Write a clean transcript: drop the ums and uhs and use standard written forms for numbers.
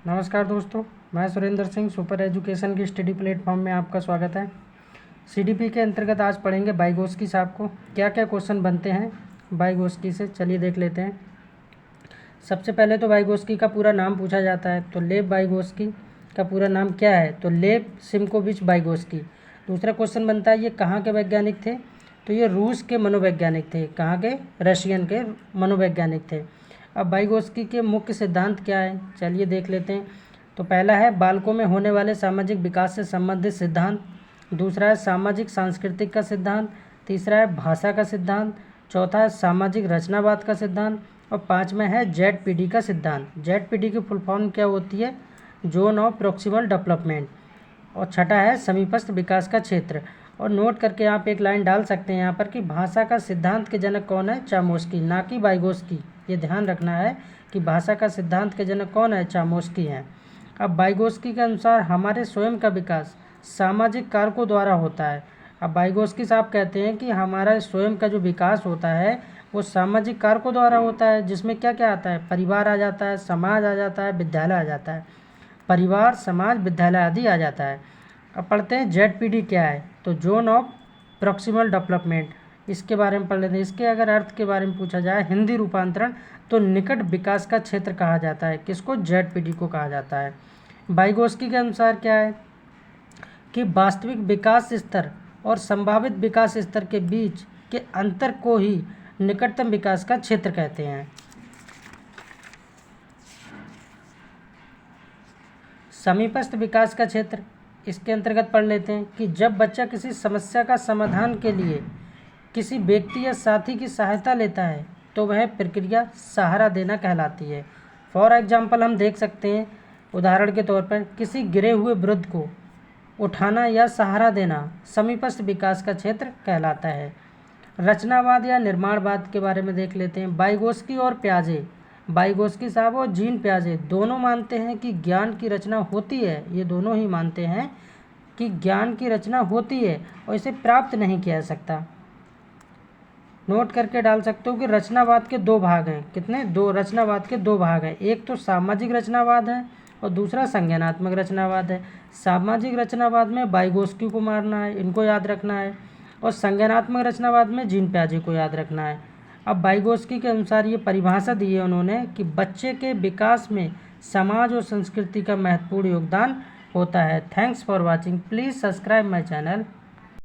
नमस्कार दोस्तों, मैं सुरेंद्र सिंह सुपर एजुकेशन की स्टडी प्लेटफॉर्म में आपका स्वागत है। सीडीपी के अंतर्गत आज पढ़ेंगे वाइगोत्स्की साहब को क्या क्या क्वेश्चन बनते हैं वाइगोत्स्की से। चलिए देख लेते हैं। सबसे पहले तो वाइगोत्स्की का पूरा नाम पूछा जाता है, तो लेव वाइगोत्स्की का पूरा नाम क्या है, तो लेव सिमकोविच वाइगोत्स्की। दूसरा क्वेश्चन बनता है ये कहाँ के वैज्ञानिक थे, तो ये रूस के मनोवैज्ञानिक थे। कहाँ के? रशियन के मनोवैज्ञानिक थे। अब वाइगोत्स्की के मुख्य सिद्धांत क्या है, चलिए देख लेते हैं। तो पहला है बालकों में होने वाले सामाजिक विकास से संबंधित सिद्धांत। दूसरा है सामाजिक सांस्कृतिक का सिद्धांत। तीसरा है भाषा का सिद्धांत। चौथा है सामाजिक रचनावाद का सिद्धांत। और पाँचवा है जेडपीडी का सिद्धांत। जेडपीडी की फुल फॉर्म क्या होती है? Zone of proximal development. और छठा है समीपस्थ विकास का क्षेत्र। और नोट करके आप एक लाइन डाल सकते हैं यहाँ पर कि भाषा का सिद्धांत के जनक कौन है? चामोस्की, ना कि वाइगोत्स्की। ये ध्यान रखना है कि भाषा का सिद्धांत के जनक कौन है? चामोस्की हैं। अब वाइगोत्स्की के अनुसार हमारे स्वयं का विकास सामाजिक कारकों द्वारा होता है। अब वाइगोत्स्की साहब कहते हैं कि हमारा स्वयं का जो विकास होता है वो सामाजिक कारकों द्वारा होता है, जिसमें क्या क्या आता है? परिवार आ जाता है, समाज आ जाता है, विद्यालय आ जाता है। परिवार, समाज, विद्यालय आदि आ जाता है। अब पढ़ते हैं जेडपीडी क्या है, तो जोन ऑफ प्रॉक्सिमल डेवलपमेंट, इसके बारे में पढ़ लेते हैं। इसके अगर अर्थ के बारे में पूछा जाए हिंदी रूपांतरण, तो निकट विकास का क्षेत्र कहा जाता है। किसको? जेडपीडी को कहा जाता है। वाइगोत्स्की के अनुसार क्या है कि वास्तविक विकास स्तर और संभावित विकास स्तर के बीच के अंतर को ही निकटतम विकास का क्षेत्र कहते हैं। समीपस्थ विकास का क्षेत्र, इसके अंतर्गत पढ़ लेते हैं कि जब बच्चा किसी समस्या का समाधान के लिए किसी व्यक्ति या साथी की सहायता लेता है तो वह प्रक्रिया सहारा देना कहलाती है। फॉर एग्जाम्पल हम देख सकते हैं, उदाहरण के तौर पर किसी गिरे हुए वृद्ध को उठाना या सहारा देना समीपस्थ विकास का क्षेत्र कहलाता है। रचनावाद या निर्माणवाद के बारे में देख लेते हैं। वाइगोत्स्की और पियाजे, वाइगोत्स्की साहब और जीन पियाजे दोनों मानते हैं कि ज्ञान की रचना होती है। ये दोनों ही मानते हैं कि ज्ञान की रचना होती है और इसे प्राप्त नहीं किया जा सकता। नोट करके डाल सकते हो कि रचनावाद के दो भाग हैं। कितने? दो। रचनावाद के दो भाग हैं, एक तो सामाजिक रचनावाद है और दूसरा संज्ञानात्मक रचनावाद है। सामाजिक रचनावाद में वाइगोत्स्की को मानना है, इनको याद रखना है, और संज्ञानात्मक रचनावाद में जीन पियाजे को याद रखना है। अब वाइगोत्स्की के अनुसार ये परिभाषा दी है उन्होंने कि बच्चे के विकास में समाज और संस्कृति का महत्वपूर्ण योगदान होता है। Thanks for watching. Please subscribe my channel.